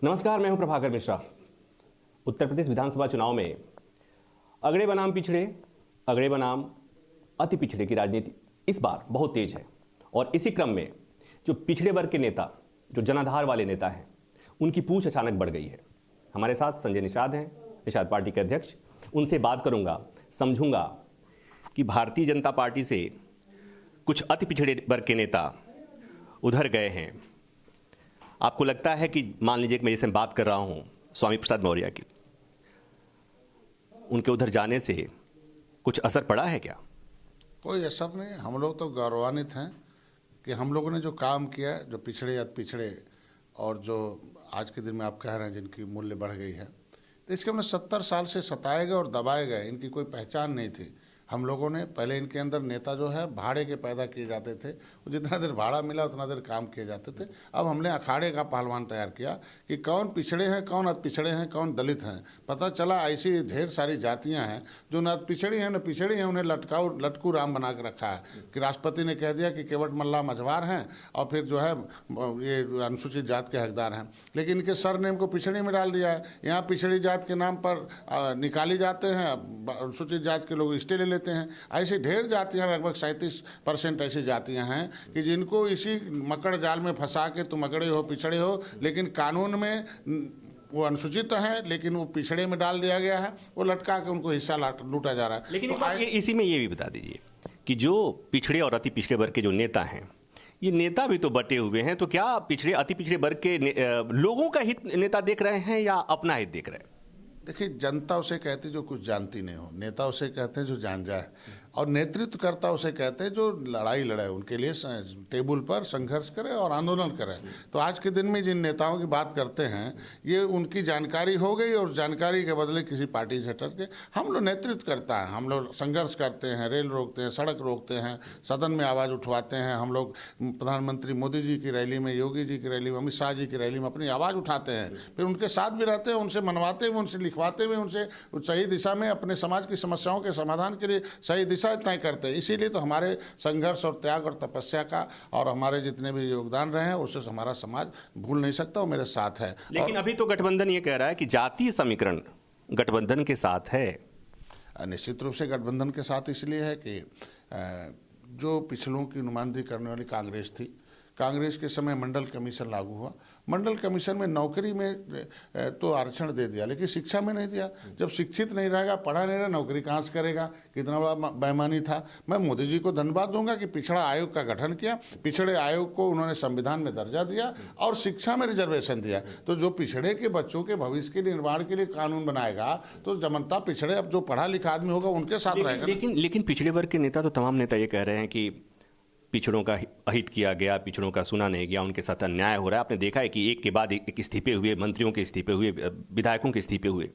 नमस्कार, मैं हूं प्रभाकर मिश्रा। उत्तर प्रदेश विधानसभा चुनाव में अगड़े बनाम पिछड़े, अगड़े बनाम अति पिछड़े की राजनीति इस बार बहुत तेज है और इसी क्रम में जो पिछड़े वर्ग के नेता, जो जनाधार वाले नेता हैं, उनकी पूछ अचानक बढ़ गई है। हमारे साथ संजय निषाद हैं, निषाद पार्टी के अध्यक्ष। उनसे बात करूंगा, समझूंगा कि भारतीय जनता पार्टी से कुछ अति पिछड़े वर्ग के नेता उधर गए हैं। आपको लगता है कि मान लीजिए कि मैं जैसे बात कर रहा हूं स्वामी प्रसाद मौर्य की, उनके उधर जाने से कुछ असर पड़ा है क्या? कोई असर नहीं। हम लोग तो गौरवान्वित हैं कि हम लोगों ने जो काम किया, जो पिछड़े या पिछड़े और जो आज के दिन में आप कह रहे हैं जिनकी मूल्य बढ़ गई है, तो इसके हमने 70 साल से सताए गए और दबाए गए। इनकी कोई पहचान नहीं थी। हम लोगों ने पहले इनके अंदर नेता जो है भाड़े के पैदा किए जाते थे, वो जितना देर भाड़ा मिला उतना देर काम किए जाते थे। अब हमने अखाड़े का पहलवान तैयार किया कि कौन पिछड़े हैं, कौन अति पिछड़े हैं, कौन दलित हैं। पता चला ऐसी ढेर सारी जातियां हैं जो न पिछड़ी हैं न पिछड़ी हैं, उन्हें लटकू राम बना के रखा है कि राष्ट्रपति ने कह दिया कि केवट मल्ला मझवार हैं और फिर जो है ये अनुसूचित जात के हकदार हैं, लेकिन इनके सर ने इनको पिछड़ी में डाल दिया है। यहाँ पिछड़ी जात के नाम पर निकाली जाते हैं, अनुसूचित जात के लोग स्टे ले लेते हैं। ऐसी ढेर जातियां, लगभग 37% ऐसी जातियां हैं कि जिनको इसी मकड़ जाल में फंसा के तुम अगड़े हो पिछड़े हो, लेकिन कानून में वो अनुसूचित है लेकिन वो पिछड़े में डाल दिया गया है, वो लटका के उनको हिस्सा लूटा जा रहा है। लेकिन तो इसी में ये भी बता दीजिए कि जो पिछड़े और अति पिछड़े वर्ग के जो नेता हैं, ये नेता भी तो बटे हुए हैं, तो क्या पिछड़े अति पिछड़े वर्ग के लोगों का हित नेता देख रहे हैं या अपना हित देख रहे हैं? देखिए, जनता उसे कहती जो कुछ जानती नहीं हो, नेता उसे कहते हैं जो जान जाए, और नेतृत्व करता उसे कहते हैं जो लड़ाई लड़े, उनके लिए टेबल पर संघर्ष करे और आंदोलन करे। तो आज के दिन में जिन नेताओं की बात करते हैं, ये उनकी जानकारी हो गई और जानकारी के बदले किसी पार्टी से हट के हम लोग नेतृत्व करता है। हम लोग संघर्ष करते हैं, रेल रोकते हैं, सड़क रोकते हैं, सदन में आवाज़ उठवाते हैं। हम लोग प्रधानमंत्री मोदी जी की रैली में, योगी जी की रैली में, अमित शाह जी की रैली में अपनी आवाज़ उठाते हैं, फिर उनके साथ भी रहते हैं, उनसे मनवाते हुए, उनसे लिखवाते हुए, उनसे सही दिशा में अपने समाज की समस्याओं के समाधान के लिए सही दिशा तय करते हैं। इसीलिए तो हमारे संघर्ष और त्याग और तपस्या का और हमारे जितने भी योगदान रहे हैं उससे हमारा समाज भूल नहीं सकता और मेरे साथ है। लेकिन अभी तो गठबंधन ये कह रहा है कि जातीय समीकरण गठबंधन के साथ है। निश्चित रूप से गठबंधन के साथ इसलिए है कि जो पिछड़ों की नुमाइंदगी करने वाली कांग्रेस थी, कांग्रेस के समय मंडल कमीशन लागू हुआ। मंडल कमीशन में नौकरी में तो आरक्षण दे दिया, लेकिन शिक्षा में नहीं दिया। जब शिक्षित नहीं रहेगा, पढ़ा नहीं रहेगा, नौकरी कहाँ से करेगा? कितना बड़ा बेईमानी था। मैं मोदी जी को धन्यवाद दूंगा कि पिछड़ा आयोग का गठन किया, पिछड़े आयोग को उन्होंने संविधान में दर्जा दिया और शिक्षा में रिजर्वेशन दिया। तो जो पिछड़े के बच्चों के भविष्य के निर्माण के लिए कानून बनाएगा तो जनता पिछड़े, अब जो पढ़ा लिखा आदमी होगा उनके साथ रहेगा। लेकिन पिछड़े वर्ग के नेता, तो तमाम नेता ये कह रहे हैं कि पिछड़ों का अहित किया गया, पिछड़ों का सुना नहीं गया, उनके साथ अन्याय हो रहा है। आपने देखा है कि एक के बाद एक इस्तीफे हुए, मंत्रियों के इस्तीफे हुए, विधायकों के इस्तीफे हुए।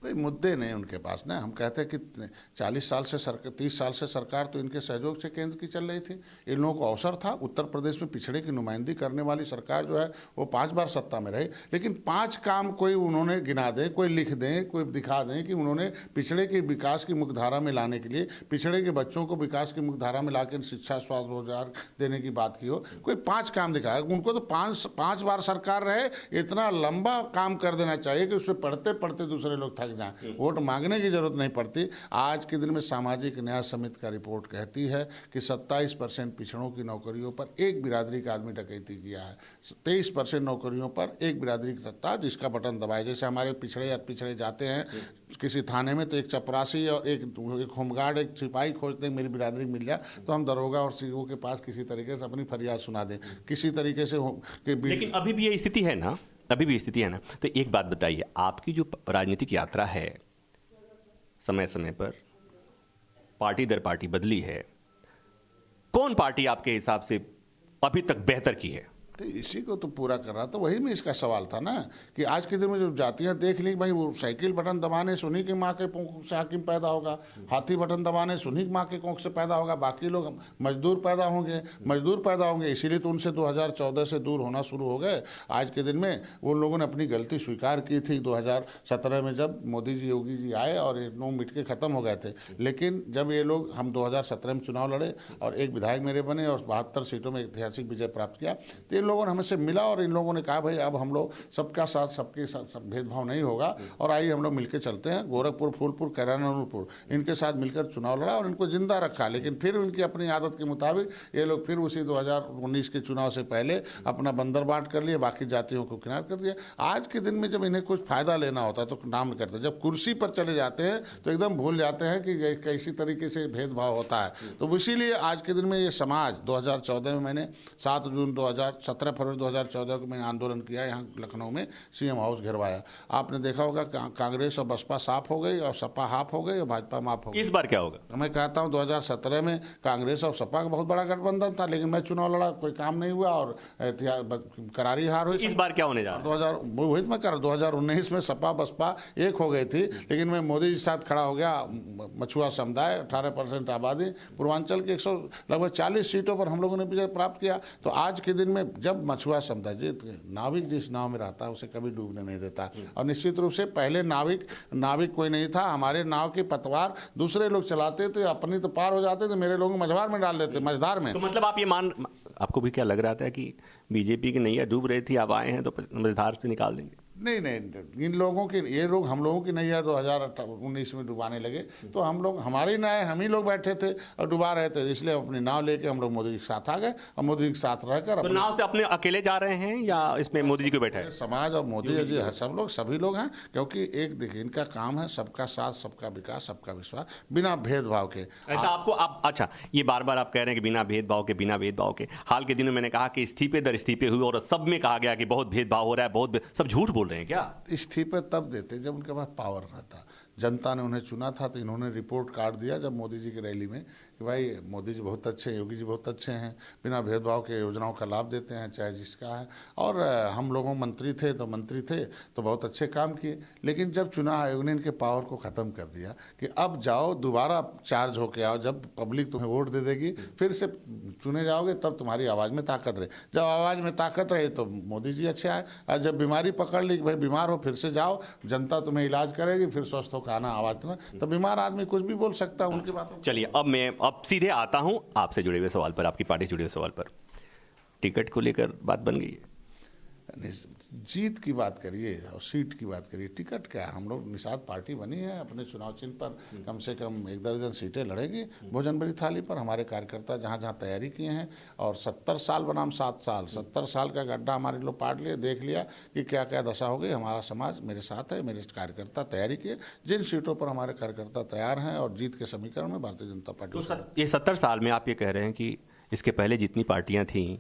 कोई मुद्दे नहीं उनके पास ना। हम कहते हैं कि 40 साल से सरकार, 30 साल से सरकार तो इनके सहयोग से केंद्र की चल रही थी। इन लोगों को अवसर था। उत्तर प्रदेश में पिछड़े की नुमाइंदगी करने वाली सरकार जो है वो 5 बार सत्ता में रही, लेकिन 5 काम कोई उन्होंने गिना दे, कोई लिख दें, कोई दिखा दें कि उन्होंने पिछड़े के विकास की मुख्यधारा में लाने के लिए, पिछड़े के बच्चों को विकास की मुख्यधारा में लाकर शिक्षा, स्वास्थ्य, रोजगार देने की बात की हो। कोई 5 काम दिखाया। उनको तो 5 बार सरकार रहे, इतना लंबा काम कर देना चाहिए कि उससे पढ़ते पढ़ते दूसरे लोग थक जाएं, वोट मांगने की जरूरत नहीं पड़ती। आज के दिन में सामाजिक न्याय समिति का रिपोर्ट कहती है कि 27% पिछड़ों की नौकरियों पर एक बिरादरी का आदमी डकैती किया है। 23% नौकरियों पर एक बिरादरी की सत्ता जिसका बटन दबाए। जैसे हमारे पिछड़े या पिछड़े जाते हैं किसी थाने में तो एक चपरासी और एक होमगार्ड, एक सिपाही खोजते हैं, मेरी बिरादरी मिल जाए तो हम दरोगा और सीओ के पास किसी तरीके से अपनी फरियाद सुना दें, किसी तरीके से लेकिन अभी भी ये स्थिति है ना, अभी भी स्थिति है ना। तो एक बात बताइए, आपकी जो राजनीतिक यात्रा है, समय समय पर पार्टी दर पार्टी बदली है, कौन पार्टी आपके हिसाब से अभी तक बेहतर की है? तो इसी को तो पूरा कर रहा था। वही में इसका सवाल था ना कि आज के दिन में जो जातियां देख ली, भाई वो साइकिल बटन दबाने से उन्हीं की माँ के कोख से हाकिम पैदा होगा, हाथी बटन दबाने से उन्हीं की माँ के कोख से पैदा होगा, बाकी लोग मजदूर पैदा होंगे। इसीलिए तो उनसे 2014 से दूर होना शुरू हो गए। आज के दिन में वो लोगों ने अपनी गलती स्वीकार की थी 2017 में, जब मोदी जी योगी जी आए और ये 9 मिनट के खत्म हो गए थे। लेकिन जब ये लोग, हम 2017 में चुनाव लड़े और एक विधायक मेरे बने और 72 सीटों में ऐतिहासिक विजय प्राप्त किया, तो लोगों ने हमसे मिला और इन लोगों ने कहा भाई अब हम लोग सबका साथ सबके साथ सब भेदभाव नहीं होगा और आइए हम लोग मिलकर चलते हैं। गोरखपुर, फूलपुर, कैराना, नूरपुर इनके साथ मिलकर चुनाव लड़ा और इनको जिंदा रखा। लेकिन फिर उनकी अपनी आदत के मुताबिक ये लोग फिर उसी 2019 के चुनाव से पहले अपना बंदर बांट कर लिए, बाकी जातियों को किनार कर दिया। आज के दिन में जब इन्हें कुछ फायदा लेना होता है तो नाम करते, जब कुर्सी पर चले जाते हैं तो एकदम भूल जाते हैं कि कैसी तरीके से भेदभाव होता है। तो इसीलिए आज के दिन में ये समाज 2014 में मैंने 17 फरवरी 2014 को मैंने आंदोलन किया, यहाँ लखनऊ में सीएम हाउस घेरवाया। आपने देखा होगा कांग्रेस और बसपा साफ हो गई और सपा हाफ हो गई और भाजपा माफ हो गई। इस बार क्या होगा? मैं कहता हूँ 2017 में कांग्रेस और सपा का बहुत बड़ा गठबंधन था, लेकिन मैं चुनाव लड़ा, कोई काम नहीं हुआ और करारी हार हुई। इस बार क्या होने जा रहा है? 2019 में सपा बसपा एक हो गई थी, लेकिन मैं मोदी जी के साथ खड़ा हो गया। मछुआ समुदाय 18% आबादी, पूर्वांचल के लगभग 40 सीटों पर हम लोगों ने विजय प्राप्त किया। तो आज के दिन में जब मछुआ समुदाय जीत गए, नाविक जिस नाव में रहता है उसे कभी डूबने नहीं देता। और निश्चित रूप से पहले नाविक कोई नहीं था। हमारे नाव की पतवार दूसरे लोग चलाते थे, अपनी तो पार हो जाते थे, मेरे लोग मझधार में डाल देते, मझधार में। तो मतलब आपको भी क्या लग रहा था कि बीजेपी की नैया डूब रही थी, आप आए हैं तो मझधार से निकाल देंगे? नहीं, इन लोगों की, ये लोग हम लोगों की नैया 2019 में डुबाने लगे। तो हम लोग, हमारी नाव, हम ही लोग बैठे थे और डुबा रहे थे, इसलिए अपनी नाव लेके हम लोग मोदी जी के साथ आ गए और मोदी जी के साथ रहकर। तो नाव से अपने अकेले जा रहे हैं या इसमें मोदी जी को बैठा है? समाज और मोदी जी सभी लोग हैं, क्योंकि एक देखिए इनका काम है सबका साथ, सबका विकास, सबका विश्वास, बिना भेदभाव के। ऐसा आपको अच्छा, ये बार बार आप कह रहे हैं कि बिना भेदभाव के। हाल के दिनों में मैंने कहा कि इस्तीफे दर इस्तीफे हुए और सब में कहा गया कि बहुत भेदभाव हो रहा है, सब झूठ बोल रहे हैं क्या? इस्तीफे तब देते जब उनके पास पावर रहता। जनता ने उन्हें चुना था तो इन्होंने रिपोर्ट कार्ड दिया जब मोदी जी की रैली में कि भाई मोदी जी बहुत अच्छे हैं, योगी जी बहुत अच्छे हैं, बिना भेदभाव के योजनाओं का लाभ देते हैं चाहे जिसका है। और हम लोगों मंत्री थे तो बहुत अच्छे काम किए। लेकिन जब चुनाव आयोग ने इनके पावर को ख़त्म कर दिया कि अब जाओ दोबारा चार्ज होके आओ, जब पब्लिक तुम्हें वोट दे देगी फिर से चुने जाओगे तब तुम्हारी आवाज़ में ताकत रहे। जब आवाज़ में ताकत रहे तो मोदी जी अच्छे आए, और जब बीमारी पकड़ ली कि भाई बीमार हो फिर से जाओ, जनता तुम्हें इलाज करेगी, फिर स्वस्थ होकर आना आवाज़ में, तो बीमार आदमी कुछ भी बोल सकता है उनकी बातों। चलिए अब सीधे आता हूं आपसे जुड़े हुए सवाल पर, आपकी पार्टी से जुड़े हुए सवाल पर। टिकट को लेकर बात बन गई है? जीत की बात करिए और सीट की बात करिए, टिकट क्या है? हम लोग निषाद पार्टी बनी है, अपने चुनाव चिन्ह पर कम से कम 1 दर्जन सीटें लड़ेगी भोजन बड़ी थाली पर। हमारे कार्यकर्ता जहाँ जहाँ तैयारी किए हैं, और 70 साल बनाम 7 साल, 70 साल का गड्ढा हमारे लोग पाट लिए, देख लिया कि क्या क्या दशा हो गई। हमारा समाज मेरे साथ है, मेरे कार्यकर्ता तैयारी किए, जिन सीटों पर हमारे कार्यकर्ता तैयार हैं और जीत के समीकरण में भारतीय जनता पार्टी। तो ये 70 साल में आप ये कह रहे हैं कि इसके पहले जितनी पार्टियां थीं,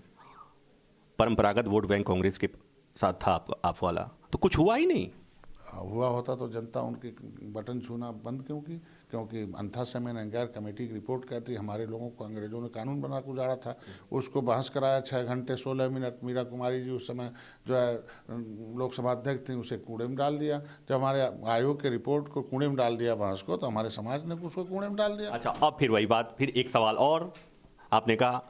परंपरागत वोट बैंक कांग्रेस के साथ था आप वाला, तो कुछ हुआ ही नहीं? हुआ होता तो जनता उनके बटन छूना बंद क्यों की? क्योंकि अंथा समय नंगार कमेटी की रिपोर्ट कहती है हमारे लोगों को अंग्रेजों ने कानून बना के उजाड़ा था, उसको बहस कराया 6 घंटे 16 मिनट। मीरा कुमारी जी उस समय जो है लोकसभा अध्यक्ष थी, उसे कूड़े में डाल दिया। जब हमारे आयोग के रिपोर्ट को कूड़े में डाल दिया बहस को, तो हमारे समाज ने उसको कूड़े में डाल दिया। अच्छा, अब फिर वही बात, फिर एक सवाल और आपने कहा,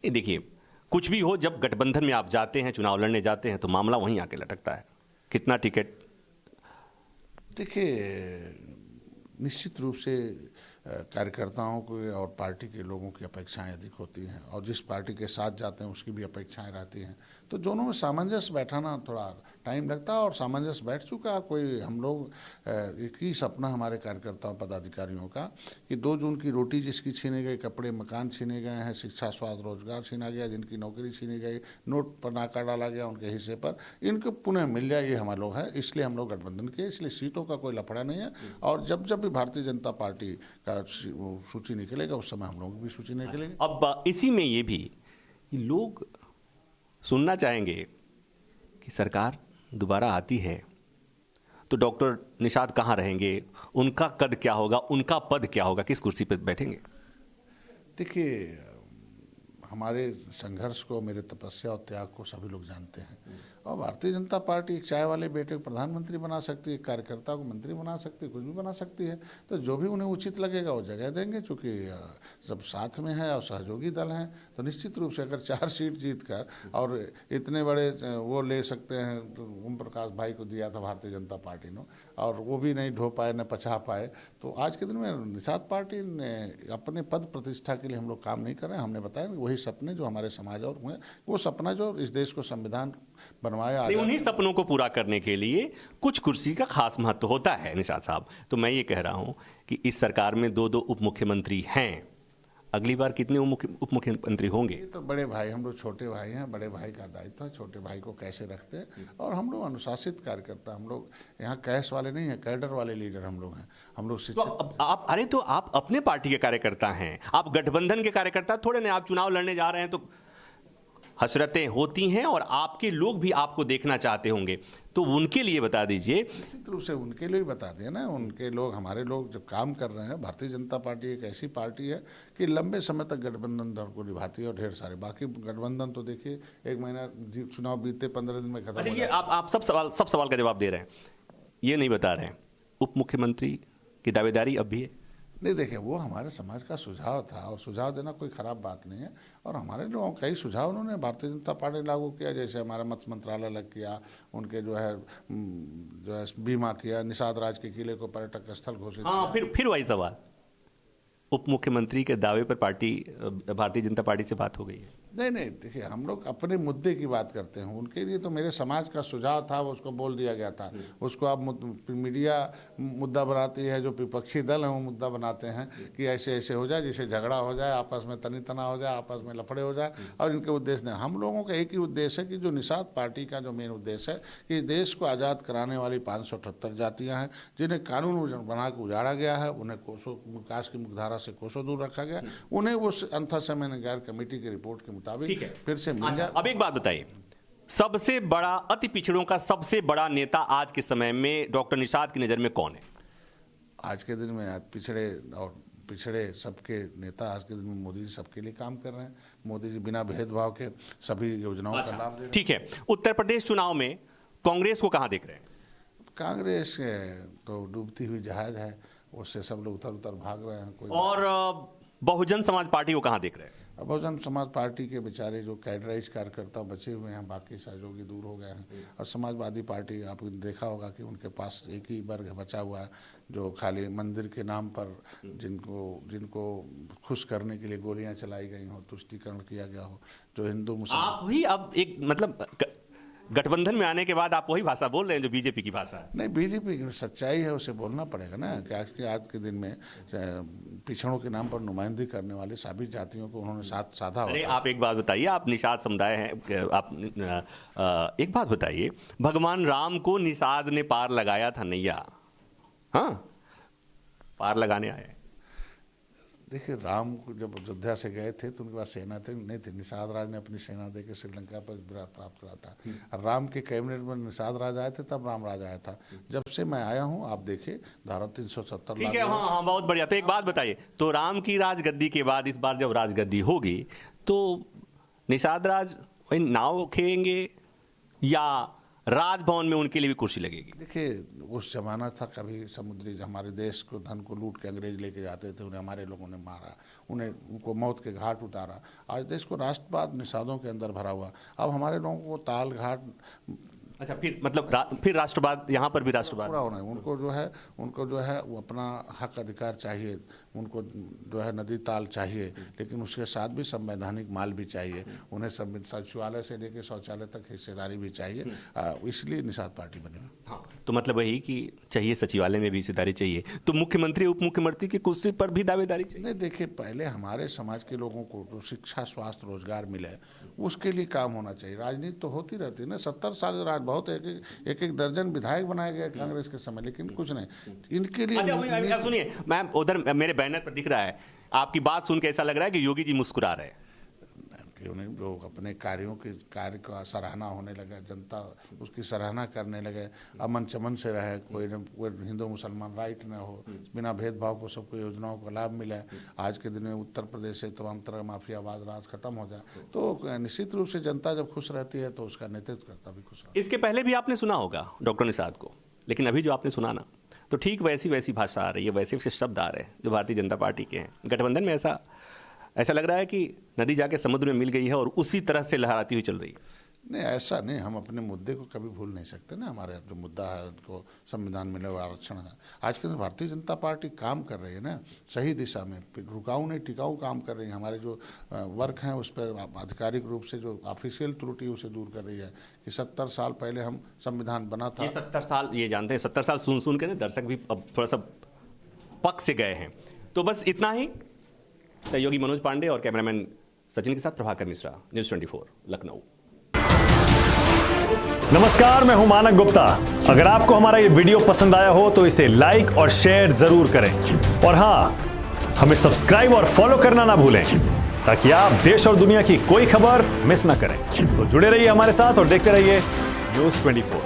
देखिए कुछ भी हो, जब गठबंधन में आप जाते हैं, चुनाव लड़ने जाते हैं, तो मामला वहीं आके लटकता है। कितना टिकट? देखिए निश्चित रूप से कार्यकर्ताओं को और पार्टी के लोगों की अपेक्षाएं अधिक होती हैं, और जिस पार्टी के साथ जाते हैं उसकी भी अपेक्षाएं रहती हैं। तो दोनों में सामंजस्य बैठाना थोड़ा टाइम लगता है, और सामंजस्य बैठ चुका। कोई हम लोग एक ही सपना हमारे कार्यकर्ताओं पदाधिकारियों का कि 2 जून की रोटी जिसकी छीनी गई, कपड़े मकान छीने गए हैं, शिक्षा स्वास्थ्य रोजगार छीना गया, जिनकी नौकरी छीनी गई, नोट पर नाका डाला गया उनके हिस्से पर, इनको पुनः मिल जाए, ये हमारे लोग हैं। इसलिए हम लोग गठबंधन किए, इसलिए सीटों का कोई लफड़ा नहीं है। और जब जब भी भारतीय जनता पार्टी का सूची निकलेगा उस समय हम लोगों की भी सूची निकलेगी। अब इसी में ये भी लोग सुनना चाहेंगे कि सरकार दोबारा आती है तो डॉक्टर निषाद कहाँ रहेंगे, उनका कद क्या होगा, उनका पद क्या होगा, किस कुर्सी पर बैठेंगे? देखिए हमारे संघर्ष को, मेरे तपस्या और त्याग को सभी लोग जानते हैं, और भारतीय जनता पार्टी एक चाय वाले बेटे को प्रधानमंत्री बना सकती है, कार्यकर्ता को मंत्री बना सकती है, कुछ भी बना सकती है। तो जो भी उन्हें उचित लगेगा वो जगह देंगे, चूँकि सब साथ में है और सहयोगी दल हैं, तो निश्चित रूप से अगर 4 सीट जीत कर और इतने बड़े वो ले सकते हैं, तो ओम प्रकाश भाई को दिया था भारतीय जनता पार्टी ने और वो भी नहीं ढो पाए न पचा पाए, तो आज के दिन में निषाद पार्टी ने अपने पद प्रतिष्ठा के लिए हम लोग काम नहीं कर रहे हैं। हमने बताया वही सपने जो हमारे समाज और हुए, वो सपना जो इस देश को संविधान बनवाया, उन्हीं सपनों को पूरा करने के लिए कुछ कुर्सी का खास महत्व होता है निषाद साहब। तो मैं ये कह रहा हूं कि इस सरकार में 2-2 उप मुख्यमंत्री हैं, अगली बार कितने उप मुख्यमंत्री होंगे? ये तो बड़े भाई, हम लोग छोटे भाई हैं, बड़े भाई का दायित्व है छोटे भाई को कैसे रखते हैं। और हम लोग अनुशासित कार्यकर्ता, हम लोग यहाँ कैश वाले नहीं हैं, कैडर वाले लीडर हम लोग हैं। हम लोग तो आप आप अपने पार्टी के कार्यकर्ता हैं, आप गठबंधन के कार्यकर्ता थोड़े ना। आप चुनाव लड़ने जा रहे हैं तो हसरतें होती हैं और आपके लोग भी आपको देखना चाहते होंगे, तो उनके लिए बता दीजिए। निश्चित रूप से उनके लिए बता दें ना, उनके लोग, हमारे लोग जब काम कर रहे हैं। भारतीय जनता पार्टी एक ऐसी पार्टी है कि लंबे समय तक गठबंधन दल को निभाती है और ढेर सारे बाकी गठबंधन तो देखिए 1 महीना चुनाव बीते 15 दिन में खत्म हो ये आप सब सवाल का जवाब दे रहे हैं, ये नहीं बता रहे हैं उप मुख्यमंत्री की दावेदारी अब भी है? नहीं, देखिए वो हमारे समाज का सुझाव था और सुझाव देना कोई ख़राब बात नहीं है। और हमारे लोगों कई सुझाव उन्होंने भारतीय जनता पार्टी लागू किया, जैसे हमारा मत्स्य मंत्रालय अलग किया, उनके जो है बीमा किया, निषाद राज के किले को पर्यटक स्थल घोषित किया। फिर वही सवाल, उप मुख्यमंत्री के दावे पर भारतीय जनता पार्टी से बात हो गई है? नहीं, देखिए हम लोग अपने मुद्दे की बात करते हैं। उनके लिए तो मेरे समाज का सुझाव था, वो उसको बोल दिया गया था। उसको अब मीडिया मुद्दा बनाती है, जो विपक्षी दल हैं वो मुद्दा बनाते हैं कि ऐसे ऐसे हो जाए, जिससे झगड़ा हो जाए, आपस में तनी तना हो जाए, आपस में लफड़े हो जाए। और इनके उद्देश्य नहीं, हम लोगों का एक ही उद्देश्य है कि जो निषाद पार्टी का जो मेन उद्देश्य है कि देश को आज़ाद कराने वाली 578 जातियाँ हैं, जिन्हें कानून बना के उजाड़ा गया है, उन्हें कोसों विकास की मुख्यधारा से कोसों दूर रखा गया, उन्हें उस अंतर समय गैर कमेटी की रिपोर्ट के मुताबिक फिर से मिल जाए। अब एक बात बताइए, सबसे बड़ा अति पिछड़ों का सबसे बड़ा नेता आज के समय में डॉक्टर निषाद की नजर में कौन है? आज के दिन में पिछड़े सबके नेता आज के दिन में मोदी जी सबके लिए काम कर रहे हैं। मोदी जी बिना भेदभाव के सभी योजनाओं का लाभ दे रहे हैं। ठीक है, उत्तर प्रदेश चुनाव में कांग्रेस को कहां देख रहे हैं? कांग्रेस तो डूबती हुई जहाज है, उससे सब लोग उतर भाग रहे हैं। और बहुजन समाज पार्टी को कहां देख रहे हैं? बहुजन समाज पार्टी के बेचारे जो कैडराइज कार्यकर्ता बचे हुए हैं, बाकी सहयोगी दूर हो गए हैं। और समाजवादी पार्टी, आपने देखा होगा कि उनके पास एक ही वर्ग बचा हुआ है, जो खाली मंदिर के नाम पर जिनको खुश करने के लिए गोलियां चलाई गई हो, तुष्टीकरण किया गया हो, जो हिंदू मुसलमान। आप भी अब एक मतलब गठबंधन में आने के बाद आप वही भाषा बोल रहे हैं जो बीजेपी की भाषा है? नहीं, बीजेपी की सच्चाई है, उसे बोलना पड़ेगा ना कि आज के दिन में पिछड़ों के नाम पर नुमाइंदगी करने वाले सभी जातियों को उन्होंने साथ साधा। अरे आप एक बात बताइए, आप निषाद समुदाय हैं, आप एक बात बताइए, भगवान राम को निषाद ने पार लगाया था नैया, हाँ पार लगाने आए। देखिए राम को जब अयोध्या से गए थे तो उनके पास सेना नहीं थी। निषाद राज ने अपनी सेना देकर श्रीलंका पर विजय प्राप्त करा था। राम के कैबिनेट में निषाद राज आए थे, तब राम राज आया था। जब से मैं आया हूं, आप देखिए धारा 370। ठीक है, हाँ, बहुत बढ़िया। तो एक बात बताइए, तो राम की राजगद्दी के बाद इस बार जब राजगद्दी होगी तो निषाद राज वही नाव खेलेंगे या राजभवन में उनके लिए भी कुर्सी लगेगी? देखिए उस जमाना था, कभी समुद्री हमारे देश को धन को लूट के अंग्रेज लेके जाते थे, उन्हें हमारे लोगों ने मारा, उनको मौत के घाट उतारा। आज देश को राष्ट्रवाद निषादों के अंदर भरा हुआ। अब हमारे लोगों को ताल घाट, अच्छा फिर मतलब फिर राष्ट्रवाद, यहाँ पर भी राष्ट्रवाद पूरा होना है। उनको जो है वो अपना हक अधिकार चाहिए, उनको जो है नदी ताल चाहिए, लेकिन उसके साथ भी संवैधानिक माल भी चाहिए। उन्हें सचिवालय से लेकर शौचालय तक हिस्सेदारी भी चाहिए, इसलिए निषाद पार्टी बनी। हाँ, तो मतलब वही कि चाहिए सचिवालय में भी हिस्सेदारी चाहिए, तो मुख्यमंत्री उप मुख्यमंत्री की कुर्सी पर भी दावेदारी चाहिए। नहीं, देखिए पहले हमारे समाज के लोगों को तो शिक्षा, स्वास्थ्य, रोजगार मिले, उसके लिए काम होना चाहिए। राजनीति तो होती रहती है ना, 70 साल राज बहुत, एक दर्जन विधायक बनाए गए कांग्रेस के समय, लेकिन कुछ नहीं इनके लिए। अच्छा सुनिए मैम, उधर मेरे बैनर पर दिख रहा है, आपकी बात सुन के ऐसा लग रहा है कि योगी जी मुस्कुरा रहे हैं। कि उन्हें जो अपने कार्य का सराहना होने लगा, जनता उसकी सराहना करने लगे, अमन चमन से रहे, कोई हिंदू मुसलमान राइट न हो, बिना भेदभाव को सबको योजनाओं का लाभ मिले। आज के दिन में उत्तर प्रदेश से तमाम तरह माफियावाद राज खत्म हो जाए, तो निश्चित रूप से जनता जब खुश रहती है तो उसका नेतृत्व करता भी खुश रहता है। इसके पहले भी आपने सुना होगा डॉक्टर निषाद को, लेकिन अभी जो आपने सुना ना, तो ठीक वैसी भाषा आ रही है, वैसे शब्द आ रहे हैं जो भारतीय जनता पार्टी के हैं। गठबंधन में ऐसा लग रहा है कि नदी जाके समुद्र में मिल गई है और उसी तरह से लहराती हुई चल रही है। नहीं, ऐसा नहीं, हम अपने मुद्दे को कभी भूल नहीं सकते ना। हमारे जो मुद्दा है उनको संविधान मिले हुआ आरक्षण है। आज के दिन भारतीय जनता पार्टी काम कर रही है ना सही दिशा में, रुकाऊ नहीं टिकाऊ काम कर रही है। हमारे जो वर्क हैं उस पर आधिकारिक रूप से जो ऑफिशियल त्रुटि उसे दूर कर रही है कि 70 साल पहले हम संविधान बना था। ये 70 साल, ये जानते हैं 70 साल सुन के ना दर्शक भी अब थोड़ा सा पक से गए हैं। तो बस इतना ही। सहयोगी मनोज पांडे और कैमरामैन सचिन के साथ प्रभाकर मिश्रा, न्यूज़ 24 लखनऊ। नमस्कार, मैं हूं मानक गुप्ता। अगर आपको हमारा ये वीडियो पसंद आया हो तो इसे लाइक और शेयर जरूर करें, और हां, हमें सब्सक्राइब और फॉलो करना ना भूलें ताकि आप देश और दुनिया की कोई खबर मिस ना करें। तो जुड़े रहिए हमारे साथ और देखते रहिए न्यूज़ 24।